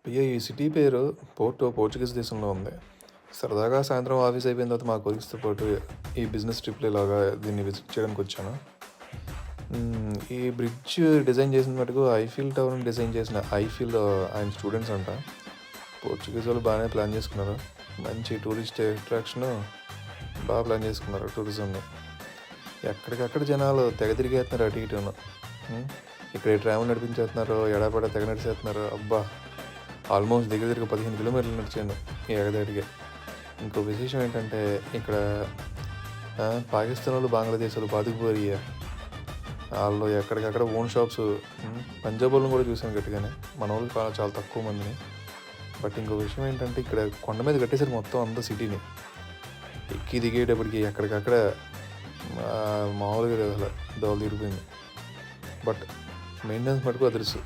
అయ్యో! ఈ సిటీ పేరు పోర్చుగీస్ దేశంలో ఉంది. సరదాగా సాయంత్రం ఆఫీస్ అయిపోయిన తర్వాత మా కొలీగ్స్‌తో పాటు ఈ బిజినెస్ ట్రిప్‌లో ఇలాగా దీన్ని విజిట్ చేయడానికొచ్చాను. ఈ బ్రిడ్జ్ డిజైన్ చేసింది మటుకు ఐఫిల్ టవర్‌ని డిజైన్ చేసిన ఐఫిల్ ఆయన స్టూడెంట్స్ అంట. పోర్చుగీసోళ్ళు బానే ప్లాన్ చేసుకున్నారు. మంచి టూరిస్ట్ అట్రాక్షను ప్లాన్ చేసుకున్నారు టూరిజంని. ఎక్కడికక్కడ జనాలు తెగ తిరిగేత్తన్నారు అటు ఇటును. హ్మ్. ఇక్కడ ఈ ట్రామ్‌లు నడిపించేత్తన్నారు. ఎడాపెడా తెగ నడిసేత్తన్నారు. అబ్బా! ఆల్మోస్ట్ దగ్గర దగ్గర 15 కిలోమీటర్లు నడిచాను ఈ ఎగదాడిగా. ఇంకో విశేషం ఏంటంటే ఇక్కడ పాకిస్తానోళ్ళు, బంగ్లాదేశోళ్ళు పాతుకుపోయారు. ఆళ్ళు ఎక్కడికక్కడ ఓన్ షాప్స్. పంజాబోళ్ళని కూడా చూసాను గట్టిగానే. మనోళ్ళు చాలా తక్కువ మందిని. బట్ ఇంకో విషయం ఏంటంటే ఇక్కడ కొండ మీద కట్టేసారు మొత్తం అంతా సిటీని. ఎక్కి దిగేటప్పటికి ఎక్కడికక్కడ మామూలుగా లేదు అసలు. దోవలో తిరిగిపోయింది. బట్ మెయింటెనెన్స్ మటుకు అదృష్టం.